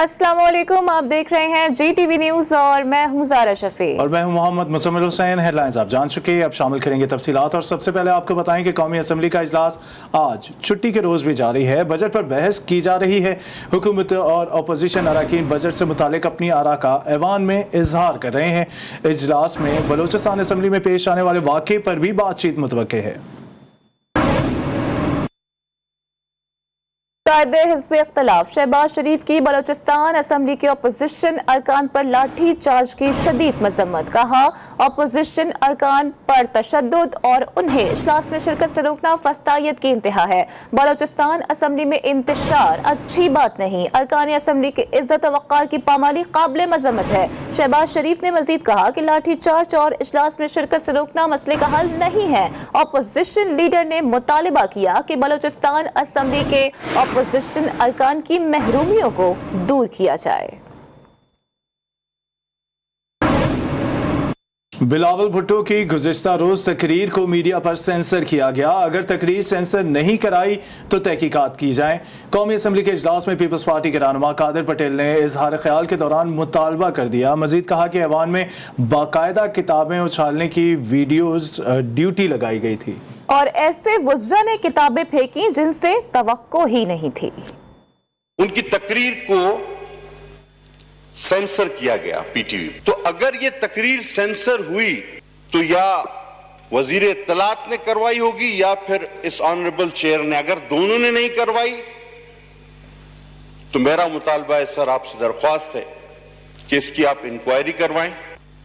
अस्सलाम वालेकुम, आप देख रहे हैं GTV न्यूज़ और मैं हूं ज़ारा शफी और मैं हूं मोहम्मद मुज़म्मिल हुसैन। हेडलाइंस आप जान चुके हैं, अब शामिल करेंगे तफसीलात। और सबसे पहले आपको बताएं कि कौमी असम्बली का इजलास आज छुट्टी के रोज़ भी जारी है। बजट पर बहस की जा रही है। हुकूमत और अपोजिशन अरकान बजट से मुतालिक अपनी आरा का ऐवान में इजहार कर रहे हैं। इजलास में बलोचिस्तान असम्बली में पेश आने वाले वाक़े पर भी बातचीत मुतवक्के है। हिज़्ब इख्तिलाफ शहबाज शरीफ की बलोचिस्तान असम्बली के अपोजिशन अरकान पर लाठी चार्ज की शदीद मजम्मत। कहा, अपोजिशन अरकान पर तशद्दुद और उन्हें इजलास में शिरकत से रोकना फस्तायत की इंतहा है। बलोचिस्तान असम्बली में इंतशार अच्छी बात नहीं। अरकान असम्बली की इज्जत वक़ार की पामाली काबिल मजम्मत है। शहबाज शरीफ ने मजीद कहा कि लाठी चार्ज और इजलास में शिरकत से रोकना मसले का हल नहीं है। अपोजिशन लीडर ने मुतालिबा किया कि बलोचिस्तान असम्बली के अपोजिशन अरकान की महरूमियों को दूर किया जाए। बिलावल भुट्टो की गुज़िश्ता रोज तकरीर को मीडिया पर सेंसर किया गया। अगर तकरीर सेंसर नहीं कराई तो तहकीकात की जाए। कौमी असम्बली के इजलास में पीपल्स पार्टी के रहनुमा कादिर पटेल ने इजहार ख्याल के दौरान मुतालबा कर दिया। मजीद कहा कि ऐवान में बाकायदा किताबें उछालने की वीडियोज ड्यूटी लगाई गई थी और ऐसे वुज़रा ने किताबें फेंकी जिनसे तवक्को ही नहीं थी। उनकी तकरीर को सेंसर किया गया पीटीवी। तो अगर ये तकरीर सेंसर हुई तो या वजीर इत्तलात ने करवाई होगी या फिर इस ऑनरेबल चेयर ने। अगर दोनों ने नहीं करवाई तो मेरा मुतालबा है सर, आपसे दरख्वास्त है कि इसकी आप इंक्वायरी करवाएं।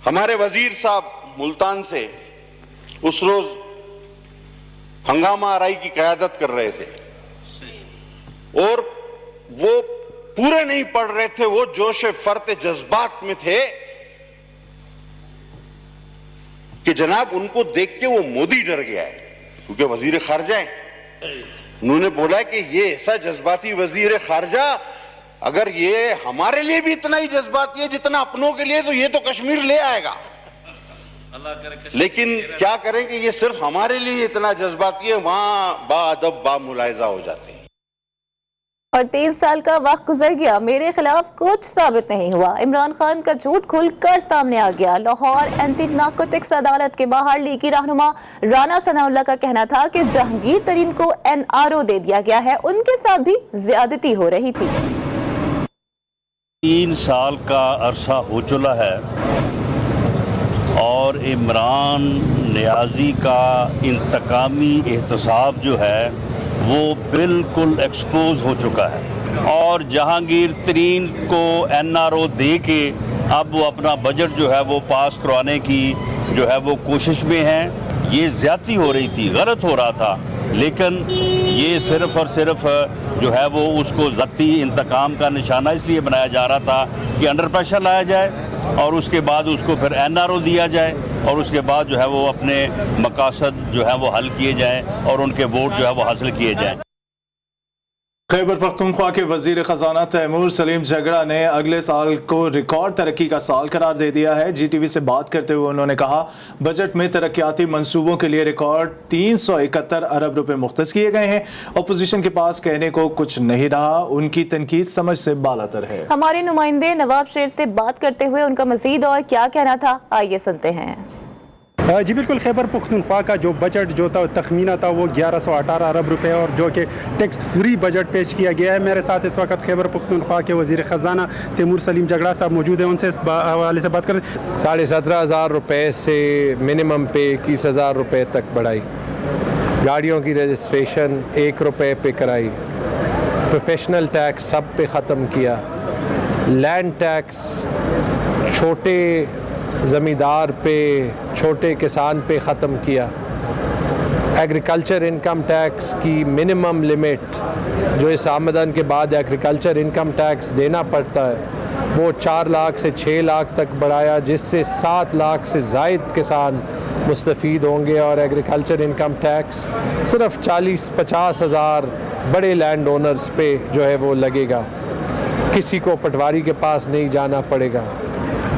हमारे वजीर साहब मुल्तान से उस रोज हंगामा आराई की क़यादत कर रहे थे और वो पूरे नहीं पढ़ रहे थे, वो जोश फर्ते जज्बात में थे कि जनाब उनको देख के वो मोदी डर गया है, क्योंकि वजीर खारजा है। उन्होंने बोला कि ये ऐसा जज्बाती वजीर खारजा, अगर ये हमारे लिए भी इतना ही जज्बाती है जितना अपनों के लिए, तो ये तो कश्मीर ले आएगा। लेकिन क्या करें कि ये सिर्फ हमारे लिए इतना जज्बाती है, वहां बाअदब बामुलायजा हो जाते हैं। और 3 साल का वक्त गुजर गया, मेरे खिलाफ कुछ साबित नहीं हुआ। इमरान खान का झूठ खुलकर सामने आ गया। लाहौर एंटी नार्कोटिक्स अदालत के बाहर लीगी रहनुमा राना सनाउल्लाह का कहना था कि जहांगीर तरीन को NRO दे दिया गया है, उनके साथ भी ज्यादती हो रही थी। 3 साल का अरसा हो चुका है और इमरान नियाजी का इंतकामी एहतसाब जो है वो बिल्कुल एक्सपोज हो चुका है। और जहांगीर तरीन को NRO दे के अब वो अपना बजट जो है वो पास करवाने की जो है वो कोशिश में हैं। ये ज़्यादती हो रही थी, गलत हो रहा था, लेकिन ये सिर्फ़ और सिर्फ जो है वो उसको ज़ाती इंतकाम का निशाना इसलिए बनाया जा रहा था कि अंडर प्रेशर लाया जाए और उसके बाद उसको फिर NRO दिया जाए और उसके बाद जो है वो अपने मकासद जो है वो हल किए जाएं और उनके वोट जो है वो हासिल किए जाएं। खैबर पख्तूनख्वा के वजीर खजाना तैमूर सलीम झगड़ा ने अगले साल को रिकॉर्ड तरक्की का साल करार दे दिया है। GTV से बात करते हुए उन्होंने कहा, बजट में तरक्याती मंसूबों के लिए रिकॉर्ड 371 अरब रुपए मुख्तस किए गए हैं। अपोजिशन के पास कहने को कुछ नहीं रहा, उनकी तनकीद समझ से बालातर है। हमारे नुमाइंदे नवाब शेर से बात करते हुए उनका मजीद और क्या कहना था, आइए सुनते हैं। जी बिल्कुल, खैबर पख्तूनख्वा का जो बजट जो था तखमीना था वो 1118 अरब रुपए और जो कि टैक्स फ्री बजट पेश किया गया है। मेरे साथ इस वक्त खैबर पख्तूनख्वा के वजीर ख़जाना तैमूर सलीम झगड़ा साहब मौजूद हैं, उनसे इस हवाले से बात करें। 17,500 रुपये से मिनिमम पे 21,000 रुपये तक बढ़ाई। गाड़ियों की रजिस्ट्रेशन 1 रुपये पे कराई। प्रोफेशनल टैक्स सब पे ख़त्म किया। लैंड टैक्स छोटे ज़मींदार पे, छोटे किसान पे ख़त्म किया। एग्रीकल्चर इनकम टैक्स की मिनिमम लिमिट जो इस आमदन के बाद एग्रीकल्चर इनकम टैक्स देना पड़ता है वो 4 लाख से 6 लाख तक बढ़ाया, जिससे 7 लाख से ज़ायद किसान मुस्तफ़ीद होंगे। और एग्रीकल्चर इनकम टैक्स सिर्फ 40-50 हज़ार बड़े लैंड ओनर्स पे जो है वो लगेगा, किसी को पटवारी के पास नहीं जाना पड़ेगा।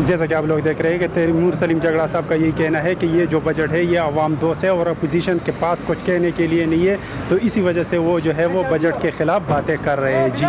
जैसा कि आप लोग देख रहे हैं कि तैमूर सलीम झगड़ा साहब का यही कहना है कि ये जो बजट है ये अवाम दोस्त है और अपोजिशन के पास कुछ कहने के लिए नहीं है, तो इसी वजह से वो जो है वो बजट के खिलाफ बातें कर रहे हैं। जी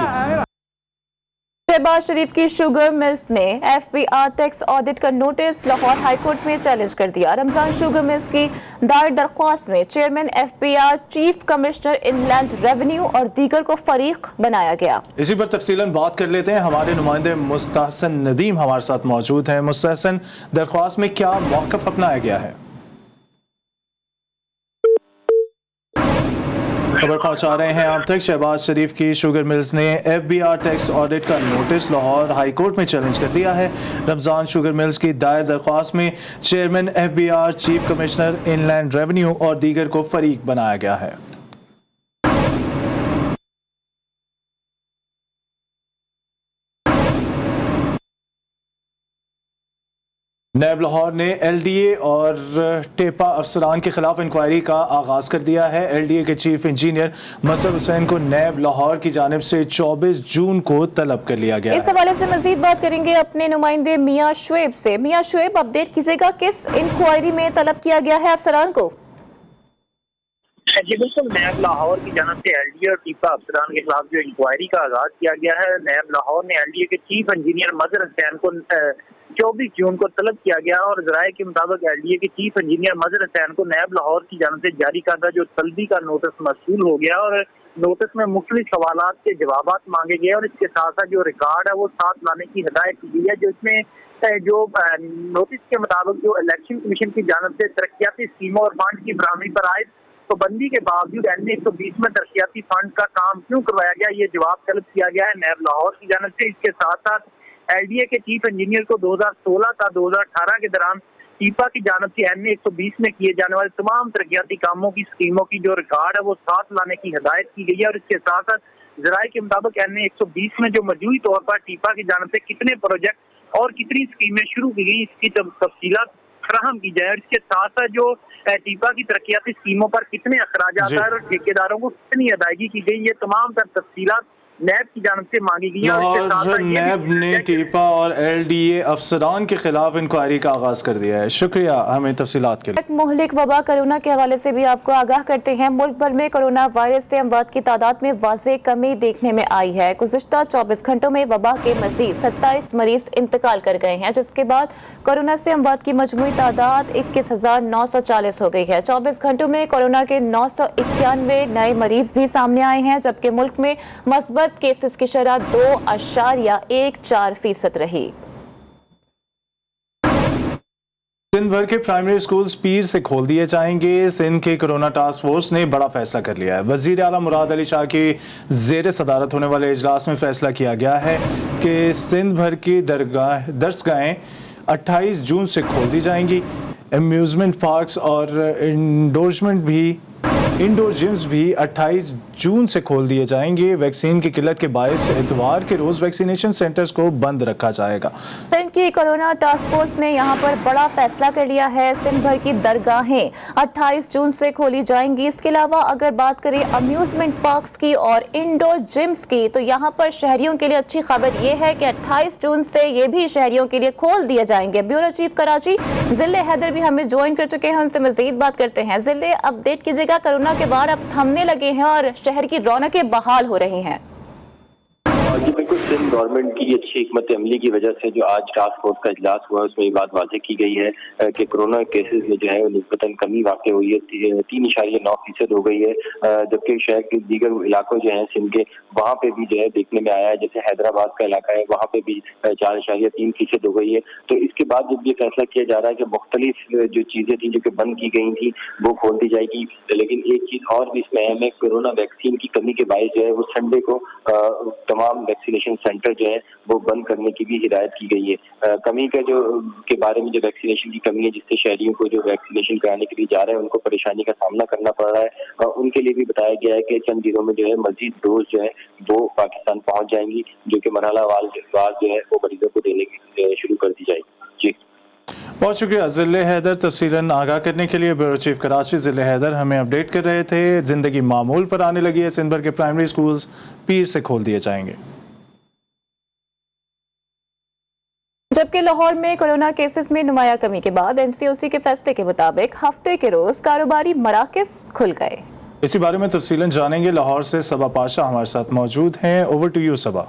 शहबाज शरीफ की शुगर मिल्स ने एफबीआर टैक्स ऑडिट का नोटिस लाहौर हाईकोर्ट में चैलेंज कर दिया। रमजान शुगर मिल्स की दायर दरख्वास्त में chairman FBR, chief commissioner inland revenue और दीगर को फरीक बनाया गया। इसी पर तफसीलन बात कर लेते हैं। हमारे नुमाइंदे मुस्तहसन नदीम हमारे साथ मौजूद हैं। मुस्तहसन, दरख्वास्त में क्या मौक़िफ़ अपनाया गया है? खबर पहुंचा रहे हैं आप तक। शहबाज शरीफ की शुगर मिल्स ने एफबीआर टैक्स ऑडिट का नोटिस लाहौर हाई कोर्ट में चैलेंज कर दिया है। रमजान शुगर मिल्स की दायर दरख्वास्त में chairman FBR, chief commissioner inland revenue और दीगर को फरीक बनाया गया है। नैब लाहौर ने एलडीए और टेपा अफसरान के खिलाफ इंक्वायरी का आगाज कर दिया है। एलडीए के चीफ इंजीनियर मजहर हुसैन को नैब लाहौर की जानिब से 24 जून को तलब कर लिया गया। इस हवाले से मजीद बात करेंगे अपने नुमाइंदे मियां शुएब से। मियां शुएब, अपडेट कीजिएगा, किस इंक्वायरी में तलब किया गया है अफसरान को? जी बिल्कुल, नैब लाहौर की जानिब से एलडीए और टीपा अफसरान के खिलाफ जो इंक्वायरी का आगाज किया गया है, नैब लाहौर ने एलडीए के चीफ इंजीनियर मजहर हुसैन को 24 जून को तलब किया गया और जराये के मुताबिक एलडीए के चीफ इंजीनियर मजहर हुसैन को नैब लाहौर की जानिब से जारी करदा जो तलबी का नोटिस मौसूल हो गया और नोटिस में मुख्तलिफ सवालात के जवाब मांगे गए और इसके साथ साथ जो रिकॉर्ड है वो साथ लाने की हिदायत की गई है। जो इसमें जो नोटिस के मुताबिक जो इलेक्शन कमीशन की जानिब से तरक्याती स्कीमों और फंड की बरामदी पर आए पाबंदी के बावजूद NA 120 में तरक्याती फंड का काम क्यों करवाया गया, ये जवाब तलब किया गया है नैब लाहौर की जानिब से। इसके साथ साथ एलडीए के चीफ इंजीनियर को 2016 का 2018 के दौरान टीपा की जानिब से NA 120 में किए जाने वाले तमाम तरक्याती कामों की स्कीमों की जो रिकॉर्ड है वो साथ लाने की हिदायत की गई है और इसके साथ साथ जराये के मुताबिक NA 120 में जो मजमूई तौर पर टीपा की जानिब से कितने प्रोजेक्ट और कितनी स्कीमें शुरू की गई इसकी तफसीलात फराहम की जाए और इसके साथ साथ जो टीपा की तरक्याती स्कीमों पर कितने अखराजात और ठेकेदारों को कितनी अदायगी की गई, ये तमाम तर तफसीलात नैब की जानिब से मांगी गई है। और नैब ने टीपा और एलडीए अफसरान के खिलाफ इंक्वायरी का आगाज कर दिया है। शुक्रिया हमें तफसीलात के लिए। मुहलिक वबा कोरोना के हवाले से भी आपको आगाह करते हैं। मुल्क भर में कोरोना वायरस से अमवात की तादाद में वाज़ेह कमी देखने में आई है। गुज़िश्ता 24 घंटों में वबा के मज़ीद 27 मरीज इंतकाल कर गए हैं, जिसके बाद कोरोना से अमवात की मजमूई तादाद 21,940 हो गई है। 24 घंटों में कोरोना के 991 नए मरीज भी सामने आए हैं, जबकि मुल्क में मस्बत केसेस की शरह 2.14% रही। सिंध भर के प्राइमरी स्कूल्स पीर से खोल दिए जाएंगे। सिंध के कोरोना टास्क फोर्स ने बड़ा फैसला कर लिया है। वजीर आला मुराद अली शाह की जेर सदारत होने वाले इजलास में फैसला किया गया है कि सिंध भर की दरसगाहें 28 जून से खोल दी जाएंगी। एम्यूजमेंट पार्क्स और इंडोर जिम्स भी 28 जून से खोल दिए जाएंगे। वैक्सीन की किल्लत के बायस इतवार के रोज वैक्सीनेशन सेंटर्स को बंद रखा जाएगा। सिंध की कोरोना टास्क फोर्स ने यहां पर बड़ा फैसला कर लिया है। सिंध भर की दरगाहें 28 जून से खोली जाएंगी। इसके अलावा अगर बात करें अम्यूजमेंट पार्क्स की और इंडोर जिम्स की, तो यहां पर शहरियों के लिए अच्छी खबर यह है कि 28 जून से ये भी शहरियों के लिए खोल दिए जाएंगे। ब्यूरो चीफ कराची जिले हैदर भी हमें ज्वाइन कर चुके हैं, उनसे मजीद बात करते हैं। जिले अपडेट कीजिएगा, कोरोना के बाद अब थमने लगे हैं और शहर की रौनकें बहाल हो रही हैं। जी बिल्कुल, सिंध गवर्नमेंट की अच्छी हिकमत अमली की वजह से जो आज टास्क फोर्स का इजलास हुआ उसमें ये बात वाज़ेह की गई है कि कोरोना केसेस में जो है निस्बतन कमी वाक़ हुई है। 3.9% हो गई है, जबकि शहर के दीगर इलाकों जो हैं सिंध के वहाँ पे भी जो है देखने में आया है। जैसे हैदराबाद का इलाका है वहाँ पे भी 4.3% हो गई है। तो इसके बाद जब ये फैसला किया जा रहा है कि मुख्तलिफ जो चीज़ें थी जो कि बंद की गई थी वो खोल दी जाएगी, लेकिन एक चीज़ और भी इसमें अहम है, कोरोना वैक्सीन की कमी के बायस जो है वो संडे को तमाम वैक्सीनेशन सेंटर जो है वो बंद करने की भी हिदायत की गई है। कमी का जो के बारे में जो वैक्सीनेशन की कमी है, जिससे शहरियों को जो वैक्सीनेशन कराने के लिए जा रहे हैं उनको परेशानी का सामना करना पड़ रहा है, उनके लिए भी बताया गया है कि चंद दिनों में जो है मजीद डोज जो है वो पाकिस्तान पहुंच जाएंगी, जो कि मरहलावार जो है वो मरीजों को देने की शुरू कर दी जाएगी। जी बहुत शुक्रिया ज़िले हैदर तफसीलन आगाह करने के लिए। ब्यूरो चीफ कराची ज़िले हैदर हमें अपडेट कर रहे थे। जिंदगी मामूल पर आने लगी है। सिंध भर के प्राइमरी स्कूल्स पीर से खोल दिए जाएंगे। जबकि लाहौर में कोरोना केसेस में नुमाया कमी के बाद NCOC के फैसले के मुताबिक हफ्ते के रोज कारोबारी मराकज़ खुल गए। इसी बारे में तफसीलन जानेंगे। लाहौर से सबा पाशा हमारे साथ मौजूद हैं। ओवर टू यू सबा।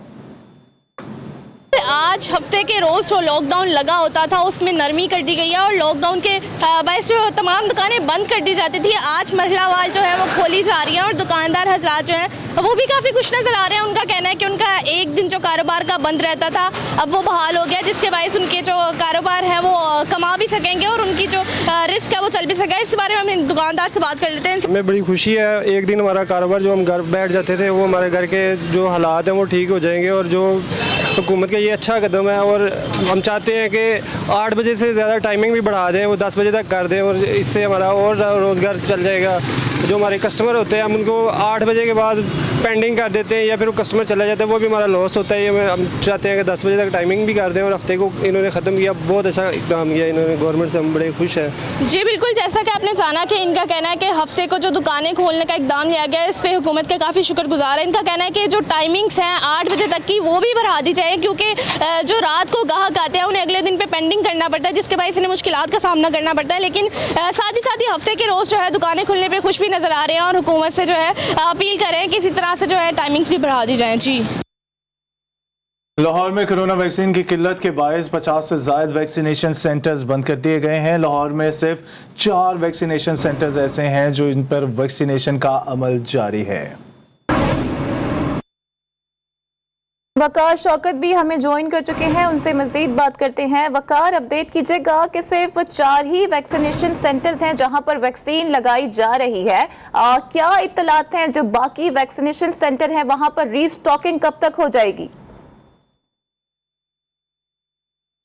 आज हफ्ते के रोज़ जो लॉकडाउन लगा होता था उसमें नरमी कर दी गई है और लॉकडाउन के बायस जो तमाम दुकानें बंद कर दी जाती थी, आज मरहलावार जो है वो खोली जा रही है और दुकानदार हजरात जो हैं वो भी काफ़ी खुश नज़र आ रहे हैं। उनका कहना है कि उनका एक दिन जो कारोबार का बंद रहता था अब वो बहाल हो गया, जिसके बायस उनके जो कारोबार हैं वो कमा भी सकेंगे और उनकी जो रिस्क है वो चल भी सकेगा। इस बारे में हम दुकानदार से बात कर लेते हैं। हमें बड़ी खुशी है, एक दिन हमारा कारोबार जो हम घर बैठ जाते थे वो हमारे घर के जो हालात हैं वो ठीक हो जाएंगे और जो हुकूमत का ये अच्छा कदम है और हम चाहते हैं कि 8 बजे से ज़्यादा टाइमिंग भी बढ़ा दें, वो 10 बजे तक कर दें और इससे हमारा और रोज़गार चल जाएगा। जो हमारे कस्टमर होते हैं हम उनको 8 बजे के बाद पेंडिंग कर देते हैं या फिर वो कस्टमर चला जाता है, वो भी हमारा लॉस होता है। हम चाहते हैं कि 10 बजे तक टाइमिंग भी कर दें और हफ्ते को इन्होंने ख़त्म किया, बहुत अच्छा इक़दाम किया इन्होंने, गवर्नमेंट से हम बड़े खुश हैं। जी बिल्कुल, जैसा कि आपने जाना कि इनका कहना है कि हफ्ते को जो दुकानें खोलने का इक़दाम लिया गया है इस पर हुकूमत का काफ़ी शुक्रगुजार है। इनका कहना है कि जो टाइमिंग्स हैं 8 बजे तक की वो भी बढ़ा दी जाए, क्योंकि जो रात को ग्राहक आते हैं उन्हें अगले दिन पे पेंडिंग करना पड़ता है, जिसके बायस इन्हें मुश्किलात का सामना करना पड़ता है। लेकिन साथ ही हफ्ते के रोज़ जो है दुकानें खुलने पर खुश भी नज़र आ रहे हैं और हुकूमत से जो है अपील कर रहे हैं कि इसी तरह से जो है टाइमिंग्स भी बढ़ा दी जाएँ। जी, लाहौर में कोरोना वैक्सीन की किल्लत के बायस 50 से ज़ायद वैक्सीनेशन सेंटर्स बंद कर दिए गए हैं। लाहौर में सिर्फ 4 वैक्सीनेशन सेंटर्स ऐसे हैं जो इन पर वैक्सीनेशन का अमल जारी है। वकार शौकत भी हमें ज्वाइन कर चुके हैं, उनसे मजीद बात करते हैं। वकार, अपडेट कीजिएगा कि सिर्फ 4 ही वैक्सीनेशन सेंटर्स हैं जहां पर वैक्सीन लगाई जा रही है। क्या इत्तलात हैं जो बाकी वैक्सीनेशन सेंटर हैं वहां पर रीस्टॉकिंग कब तक हो जाएगी?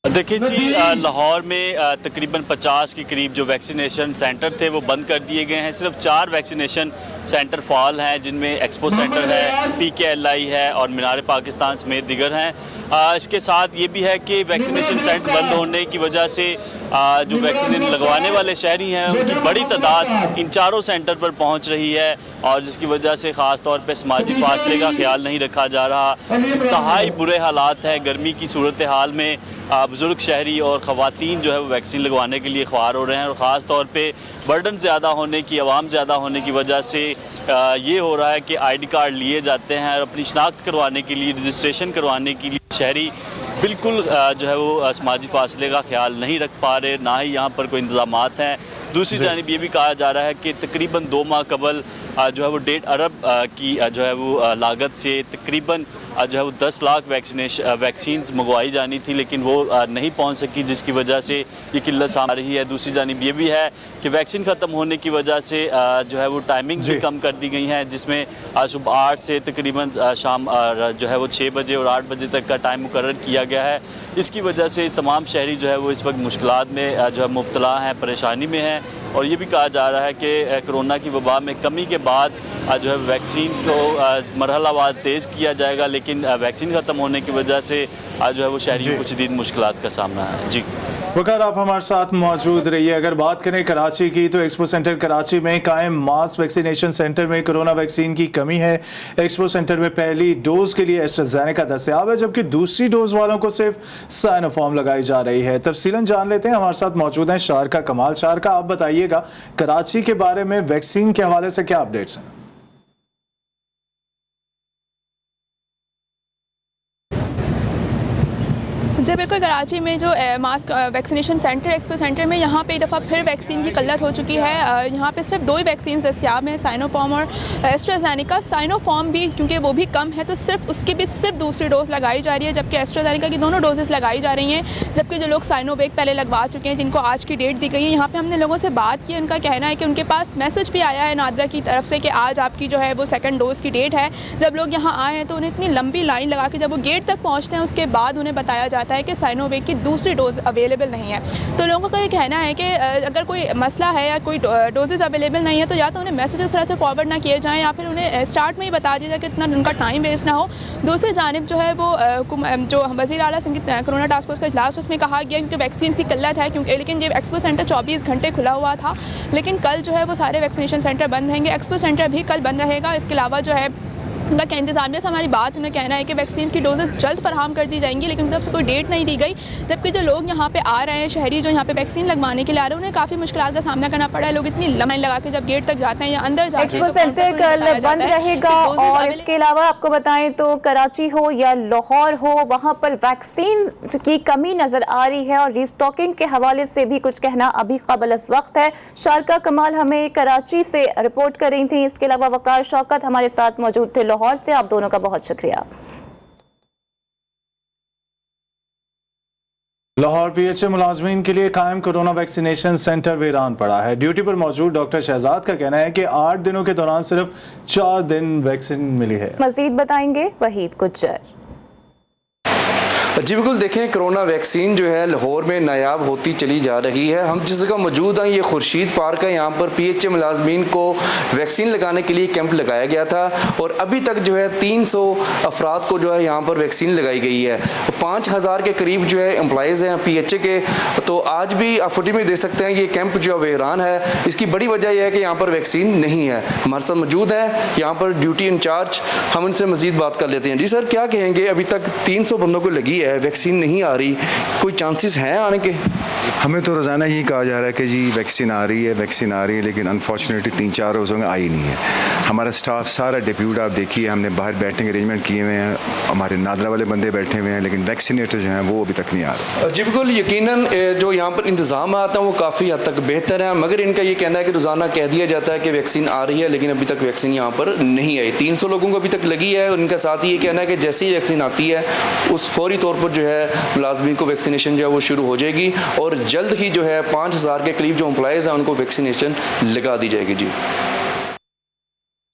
देखिए जी, लाहौर में तकरीबन 50 के करीब जो वैक्सीनेशन सेंटर थे वो बंद कर दिए गए हैं। सिर्फ 4 वैक्सीनेशन सेंटर फ़ाल हैं, जिनमें एक्सपो सेंटर है, PKLI है और मीनार पाकिस्तान समेत दिगर हैं। इसके साथ ये भी है कि वैक्सीनेशन सेंटर बंद होने की वजह से जो वैक्सीन लगवाने वाले शहरी हैं उनकी बड़ी तादाद इन 4 सेंटर पर पहुंच रही है और जिसकी वजह से ख़ास तौर पे समाजी फासले का ख्याल नहीं रखा जा रहा। इंतहाई बुरे हालात हैं, गर्मी की सूरत हाल में बुज़ुर्ग शहरी और ख़वातीन जो है वो वैक्सीन लगवाने के लिए ख्वार हो रहे हैं और ख़ास तौर पे बर्डन ज़्यादा होने की, आवाम ज़्यादा होने की वजह से ये हो रहा है कि ID कार्ड लिए जाते हैं और अपनी शनाख्त करवाने के लिए, रजिस्ट्रेशन करवाने के लिए शहरी बिल्कुल जो है वो समाजी फासले का ख्याल नहीं रख पा रहे, ना ही यहाँ पर कोई इंतज़ामात हैं। दूसरी जानिब ये भी कहा जा रहा है कि तकरीबन 2 माह कबल जो है वो 1.5 अरब की जो है वो लागत से तकरीबन जो है वो 10 लाख वैक्सीन मंगवाई जानी थी, लेकिन वो नहीं पहुंच सकी, जिसकी वजह से ये किल्लत सामने आ रही है। दूसरी जानिब ये भी है कि वैक्सीन ख़त्म होने की वजह से जो है वो टाइमिंग भी कम कर दी गई हैं, जिसमें सुबह 8 से तकरीबन शाम जो है वो 6 बजे और 8 बजे तक का टाइम मुकर्रर किया गया है। इसकी वजह से तमाम शहरी जो है वो इस वक्त मुश्किलात में जो है मुब्तला हैं, परेशानी में हैं और ये भी कहा जा रहा है कि कोरोना की वबा में कमी के बाद जो है वैक्सीन को मरहलावार तेज़ किया जाएगा, लेकिन वैक्सीन ख़त्म होने की वजह से जो है वो शहरी कुछ दिन मुश्किलात का सामना है। जी वकार, आप हमारे साथ मौजूद रहिए। अगर बात करें कराची की तो एक्सपो सेंटर कराची में कायम मास वैक्सीनेशन सेंटर में कोरोना वैक्सीन की कमी है। एक्सपो सेंटर में पहली डोज के लिए एस्ट्राज़ेनेका दस्तयाब है, जबकि दूसरी डोज वालों को सिर्फ साइनोफार्म लगाई जा रही है। तफसीलन जान लेते हैं, हमारे साथ मौजूद हैं शारका कमाल। शारका, आप बताइएगा कराची के बारे में वैक्सीन के हवाले से क्या अपडेट्स हैं? जी बिल्कुल, कराची में जो mass vaccination centre, expo centre में यहाँ पे एक दफ़ा फिर वैक्सीन की किल्लत हो चुकी है। यहाँ पे सिर्फ 2 ही वैक्सीन दस्तियाब हैं, साइनोफार्म और एस्ट्राज़ेनेका। साइनोफार्म भी क्योंकि वो भी कम है तो सिर्फ उसकी भी सिर्फ दूसरी डोज लगाई जा रही है, जबकि एस्ट्राज़ेनेका की दोनों डोजेस लगाई जा रही हैं। जबकि जो लोग साइनोवेक पहले लगवा चुके हैं, जिनको आज की डेट दी गई है, यहाँ पर हमने लोगों से बात की, उनका कहना है कि उनके पास मैसेज भी आया है नादरा की तरफ से कि आज आपकी जो है वो 2nd डोज़ की डेट है। जब लोग यहाँ आए हैं तो उन्हें इतनी लंबी लाइन लगा के जब वो गेट तक पहुँचते हैं उसके बाद उन्हें बताया जाता है कि साइनोवेक की दूसरी डोज अवेलेबल नहीं है। तो लोगों का ये कहना है कि अगर कोई मसला है या कोई डोजेज़ अवेलेबल नहीं है तो या तो उन्हें मैसेज इस तरह से फॉरवर्ड ना किए जाएँ या फिर उन्हें स्टार्ट में ही बता दिया जाए कि इतना उनका टाइम वेस्ट ना हो। दूसरी जानिब जो है वो जो वज़ीर आला कोरोना टास्क फोर्स का इजलास उसमें कहा गया क्योंकि वैक्सीन की किल्लत है, क्योंकि लेकिन ये एक्सपो सेंटर 24 घंटे खुला हुआ था, लेकिन कल जो है वो सारे वैक्सीनेशन सेंटर बंद रहेंगे। एक्सपो सेंटर भी कल बंद रहेगा। इसके अलावा जो है उनका इंतजामिया से हमारी बात उन्हें कहना है कि वैक्सीन की डोजेस जल्द फराहम कर दी जाएंगी, लेकिन तरफ से कोई डेट नहीं दी गई। जबकि जो लोग यहाँ पे आ रहे हैं, शहरी जो यहाँ पे वैक्सीन लगवाने के लिए आ रहे हैं, उन्हें काफ़ी मुश्किल का सामना करना पड़ा है। लोग इतनी लाइन लगा के जब गेट तक जाते हैं या अंदर जाते हैं एक्सपो सेंटर कल बंद रहेगा। और इसके अलावा आपको बताएं तो कराची हो या लाहौर हो, वहां पर वैक्सीन की कमी नजर आ रही है और रीस्टॉकिंग के हवाले से भी कुछ कहना अभी काबिल वक्त है। शारका कमाल हमें कराची से रिपोर्ट कर रही थी। इसके अलावा वकार शौकत हमारे साथ मौजूद थे लाहौर से। आप दोनों का बहुत शुक्रिया। लाहौर पीएचए मुलाजमीन के लिए कायम कोरोना वैक्सीनेशन सेंटर वीरान पड़ा है। ड्यूटी पर मौजूद डॉक्टर शहजाद का कहना है कि 8 दिनों के दौरान सिर्फ 4 दिन वैक्सीन मिली है। मजीद बताएंगे वहीद गुज्जर। जी बिल्कुल, देखें कोरोना वैक्सीन जो है लाहौर में नायाब होती चली जा रही है। हम जिस जगह मौजूद हैं ये खुर्शीद पार्क है। यहाँ पर पीएचए मुलाजमीन को वैक्सीन लगाने के लिए कैंप लगाया गया था और अभी तक जो है 300 अफराद को जो है यहाँ पर वैक्सीन लगाई गई है। 5000 के करीब जो है एम्प्लॉयज़ हैं पीएचए के। तो आज भी आप फुटेज में देख सकते हैं ये कैंप जो है वीरान है। इसकी बड़ी वजह यह है कि यहाँ पर वैक्सीन नहीं है। हमारे साथ मौजूद है यहाँ पर ड्यूटी इंचार्ज, हम उनसे मजीद बात कर लेते हैं। जी सर, क्या कहेंगे? अभी तक 300 बंदों को लगी है, वैक्सीन नहीं आ रही, कोई चांसेस हैं आने के? हमें तो रोज़ाना यही कहा जा रहा है कि जी वैक्सीन आ रही है, लेकिन अनफॉर्चुनेटली 3-4 रोज़ों में आई नहीं है। हमारा स्टाफ सारा डिप्यूट आप देखिए, हमने बाहर बैठने के अरेंजमेंट किए हुए हैं, हमारे नादरा वाले बंदे बैठे हुए हैं, लेकिन वैक्सीनेटर जो हैं वो अभी तक नहीं आ रहे। जी बिल्कुल, यकीनन जो यहाँ पर इंतजाम आता है वो काफ़ी हद तक बेहतर है, मगर इनका ये कहना है कि रोज़ाना कह दिया जाता है कि वैक्सीन आ रही है, लेकिन अभी तक वैक्सीन यहाँ पर नहीं आई। 300 लोगों को अभी तक लगी है और इनका साथ ही ये कहना है कि जैसे ही वैक्सीन आती है उस फौरी तौर पर जो है मुलाजमीन को वैक्सीनेशन जो है वो शुरू हो जाएगी और जल्द ही जो है 5000 के करीब जो एम्प्लॉयज़ हैं उनको वैक्सीनेशन लगा दी जाएगी। जी।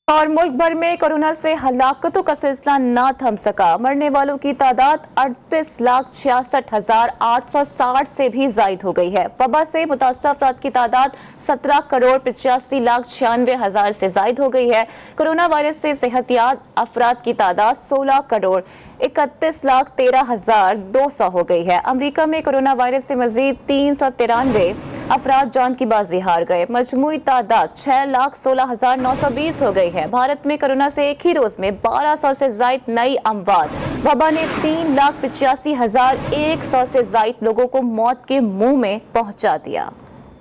और मुल्क भर में कोरोना से हलाकतों का सिलसिला ना थम सका। मरने वालों की तादाद 38,66,860 से भी जायद हो गई है। वबा से मुतासर अफराद की तादाद 17,85,96,000 से जायद हो गई है। कोरोना वायरस से सेहतियाब अफराद की तादाद 16,31,13,200 हो गई है। अमरीका में कोरोना वायरस से मजीद 393 अफराद जान की बाजी हार गए। मजमूई तादाद 6,16,920 हो गई है। भारत में कोरोना से एक ही रोज में 1200 से जायद नई अमवात। वबा ने 3,85,100 से जायद लोगों को मौत के मुंह में पहुंचा दिया।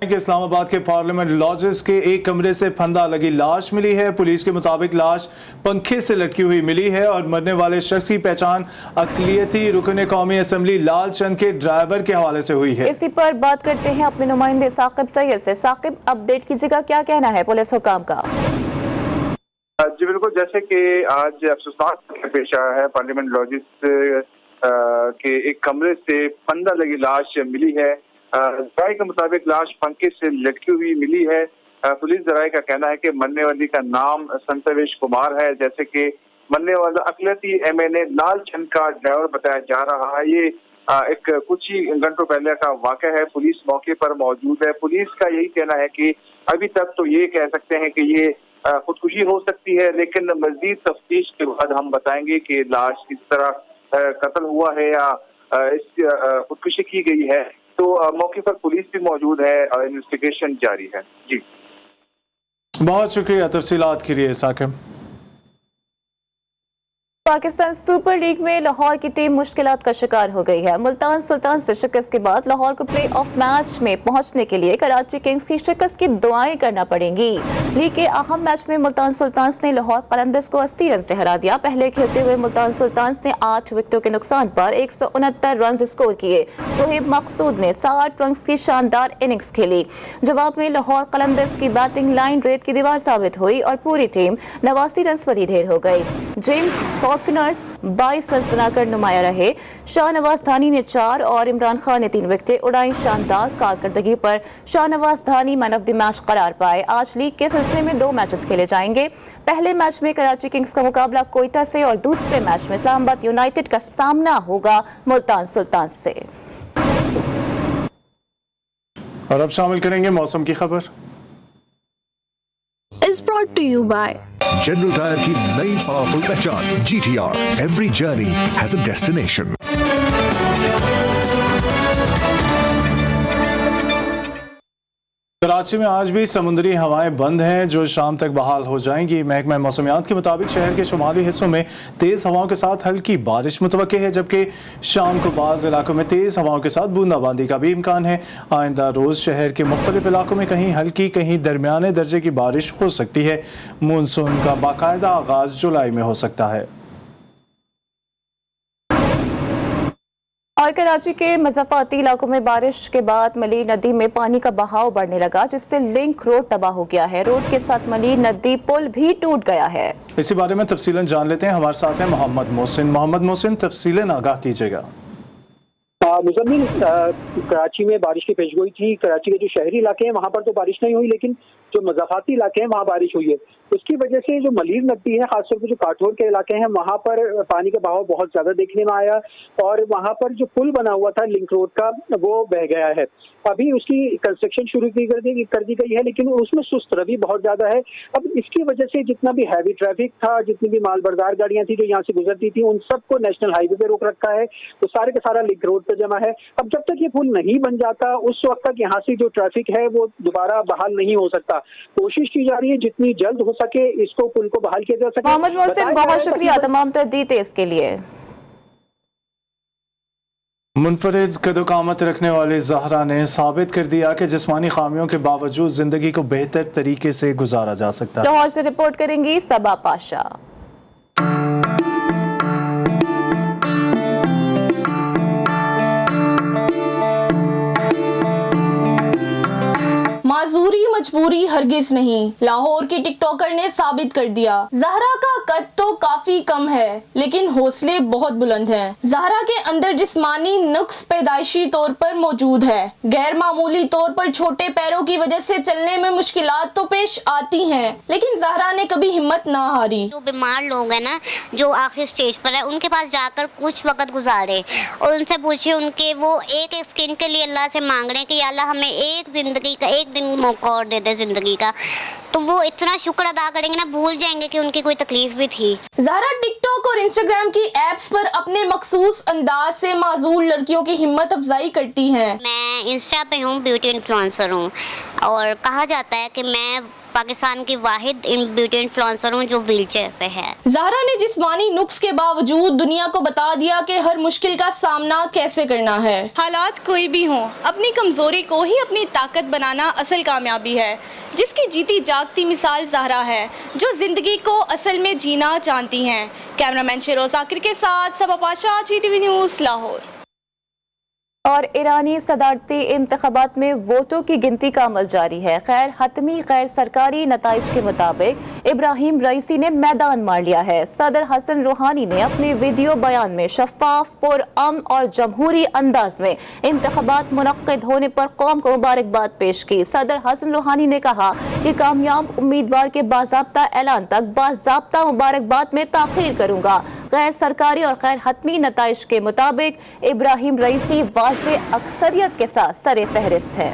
इस्लामाबाद के पार्लियामेंट लॉजेस के एक कमरे से फंदा लगी लाश मिली है। पुलिस के मुताबिक लाश पंखे से लटकी हुई मिली है और मरने वाले शख्स की पहचान अक़लियती रुकन कौमी असम्बली लाल चंद के ड्राइवर के हवाले से हुई है। इसी पर बात करते हैं अपने नुमाइंदे साकिब सैयद से। साकिब, अपडेट कीजिएगा, क्या कहना है पुलिस हुकाम का? जी बिल्कुल, जैसे कि आज अफसोसनाक पेश आया है, पार्लियामेंट लॉजेस के एक कमरे से फंदा लगी लाश मिली है। जराये के मुताबिक लाश पंखे से लटकी हुई मिली है। पुलिस जराये का कहना है कि मरने वाली का नाम संतवेश कुमार है। जैसे कि मरने वाला अक़लियती MNA लाल चंद का ड्राइवर बताया जा रहा है। ये एक कुछ ही घंटों पहले का वाक़या है। पुलिस मौके पर मौजूद है। पुलिस का यही कहना है कि अभी तक तो ये कह सकते हैं कि ये खुदकुशी हो सकती है, लेकिन मजीद तफ्तीश के बाद हम बताएंगे कि लाश किस तरह कत्ल हुआ है या खुदकुशी की गई है। तो मौके पर पुलिस भी मौजूद है और इन्वेस्टिगेशन जारी है। जी, बहुत शुक्रिया तफसीलात के लिए साकिब। पाकिस्तान सुपर लीग में लाहौर की टीम मुश्किलात का शिकार हो गई है। मुल्तान सुल्तान से शिकस्त के बाद लाहौर को प्ले ऑफ मैच में पहुंचने के लिए कराची किंग्स की शिकस्त की दुआएं करना पड़ेंगी। लीग के अहम मैच में मुल्तान सुल्तान ने लाहौर कलंदर्स को 80 रन से हरा दिया। पहले खेलते हुए मुल्तान सुल्तान ने 8 विकेटों के नुकसान पर 169 रन स्कोर किए। सोहेब मकसूद ने 60 रन की शानदार इनिंग्स खेली। जवाब में लाहौर कलंदर्स की बैटिंग लाइन रेट की दीवार साबित हुई और पूरी टीम 89 रन पर ही ढेर हो गई। जेम्स फॉकनर्स 22 रन बनाकर नुमाया रहे। शाहनवाज धानी ने 4 और इमरान खान ने 3 विकेटें उड़ाई। शानदार कारकर्दगी पर शाहनवाज धानी मैन ऑफ द मैच करार पाए। आज लीग के सिलसिले में 2 मैचेस खेले जाएंगे। पहले मैच में कराची किंग्स का मुकाबला कोयटा से और दूसरे मैच में इस्लामाबाद यूनाइटेड का सामना होगा मुल्तान सुल्तान से। और अब शामिल करेंगे मौसम की खबर। is brought to you by general tyre की नई पावरफुल पहचान GTR। Every journey has a destination। Karachi में आज भी समुद्री हवाएं बंद हैं जो शाम तक बहाल हो जाएंगी। महकमा मौसमियात के मुताबिक शहर के शुमाली हिस्सों में तेज़ हवाओं के साथ हल्की बारिश मुतवक्के है, जबकि शाम को बाज़ इलाकों में तेज़ हवाओं के साथ बूंदाबांदी का भी इम्कान है। आइंदा रोज़ शहर के मुख्तलिफ इलाकों में कहीं हल्की कहीं दरमियाने दर्जे की बारिश हो सकती है। मानसून का बाकायदा आगाज़ जुलाई में हो सकता है। और कराची के मज़ाफ़ाती इलाकों में बारिश के बाद मली नदी में पानी का बहाव बढ़ने लगा, जिससे लिंक रोड तबाह हो गया है। रोड के साथ मली नदी पुल भी टूट गया है। इसी बारे में तफसीलन जान लेते हैं। हमारे साथ हैं मोहम्मद मोहसिन, तफसीलन आगाह कीजिएगा। मुज़म्मिल, कराची में बारिश की पेशगोई थी। कराची के जो शहरी इलाके हैं वहाँ पर तो बारिश नहीं हुई, लेकिन जो मज़ाफ़ाती इलाके हैं वहाँ बारिश हुई है। उसकी वजह से जो मलीर नदी है, खासतौर पर जो काठोर के इलाके हैं, वहाँ पर पानी का बहाव बहुत ज़्यादा देखने में आया और वहाँ पर जो पुल बना हुआ था लिंक रोड का, वो बह गया है। अभी उसकी कंस्ट्रक्शन शुरू कर दी गई है, लेकिन उसमें सुस्त रवि बहुत ज़्यादा है। अब इसकी वजह से जितना भी हैवी ट्रैफिक था, जितनी भी मालबरदार गाड़ियाँ थी जो यहाँ से गुजरती थी, उन सबको नेशनल हाईवे पे रोक रखा है। तो सारे का सारा लिंक रोड पर जमा है। अब जब तक ये पुल नहीं बन जाता, उस वक्त तक यहाँ से जो ट्रैफिक है वो दोबारा बहाल नहीं हो सकता। कोशिश की जा रही है जितनी जल्द हो सके इसको पुल को बहाल किया जा सके। मोहम्मद मोहसिन, बहुत शुक्रिया तमाम डिटेल्स के लिए। मुनफरिद कदोकामत रखने वाले ज़हरा ने साबित कर दिया कि जिस्मानी खामियों के बावजूद जिंदगी को बेहतर तरीके से गुजारा जा सकता है। लाहौर से रिपोर्ट करेंगी सबा पाशा। माजूरी मजबूरी हरगिज नहीं, लाहौर की टिकटॉकर ने साबित कर दिया। ज़हरा का कद तो काफी कम है, लेकिन हौसले बहुत बुलंद हैं। ज़हरा के अंदर जिस्मानी नुक्स पैदाइशी तौर पर मौजूद है। गैर मामूली तौर पर छोटे पैरों की वजह से चलने में मुश्किलात तो पेश आती हैं, लेकिन ज़हरा ने कभी हिम्मत ना हारी। जो बीमार लोग हैं ना, जो आखिरी स्टेज पर है, उनके पास जाकर कुछ वक्त गुजारे और उनसे पूछे, उनके वो एक एक स्किन के लिए अल्लाह से मांग रहे हैं कि अल्लाह हमें एक जिंदगी का एक दिन मौका और दे दे जिंदगी का, तो वो इतना शुक्र अदा करेंगे ना, भूल जाएंगे कि उनकी कोई तकलीफ भी थी। ज़हरा टिकटॉक और इंस्टाग्राम की एप्स पर अपने मखसूस अंदाज से माजूर लड़कियों की हिम्मत अफजाई करती हैं। मैं इंस्टा पे हूँ, ब्यूटी इन्फ्लुएंसर हूँ और कहा जाता है कि मैं पाकिस्तान की वाहिद ब्यूटी इन्फ्लुएंसर हूँ जो व्हीलचेयर पे है। ज़हरा ने जिस्मानी नुक्स के बावजूद दुनिया को बता दिया कि हर मुश्किल का सामना कैसे करना है। हालात कोई भी हों, अपनी कमजोरी को ही अपनी ताकत बनाना असल कामयाबी है। जिसकी जीती जागती मिसाल ज़हरा है, जो जिंदगी को असल में जीना जानती हैं। कैमरामैन शेरोज आकिर के साथ सबा पाशा, GTV न्यूज़, लाहौर। और ईरानी सदारती इंतखाबात में वोटों की गिनती का अमल जारी है। गैर हतमी गैर सरकारी नताइज के मुताबिक इब्राहिम रईसी ने मैदान मार लिया है। सदर हसन रूहानी ने अपने वीडियो बयान में शफाफ, पुरअमन और जमहूरी अंदाज में इंतखाबात मुनक्किद होने पर कौम को मुबारकबाद पेश की। सदर हसन रूहानी ने कहा कि कामयाब उम्मीदवार के बाज़ाब्ता ऐलान तक बाज़ाब्ता मुबारकबाद में ताख़ीर करूँगा। गैर सरकारी और गैर हतमी नताइज के मुताबिक इब्राहिम रईसी वाज़ेह अक्सरियत के साथ सरे फहरिस्त है।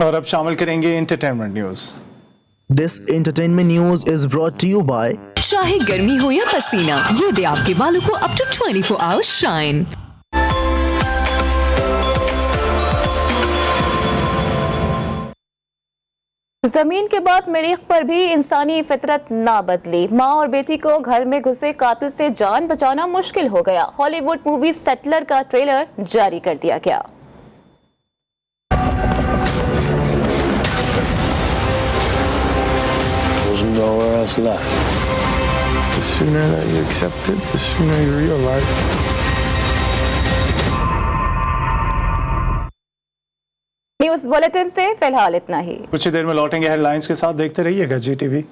और अब शामिल करेंगे entertainment news. This entertainment news is brought to you by चाहे गर्मी हो या पसीना, ये दे आपके बालों को अप टू 24 आवर्स शाइन। जमीन के बाद मरीख पर भी इंसानी फितरत ना बदली। माँ और बेटी को घर में घुसे कातिल से जान बचाना मुश्किल हो गया। हॉलीवुड मूवी सेटलर का ट्रेलर जारी कर दिया गया। Nowhere else left. The sooner that you accept it, the sooner you realize. News bulletin से फिलहाल इतना ही। कुछ ही देर में लौटेंगे हेडलाइंस के साथ। देखते रहिएगा GTV।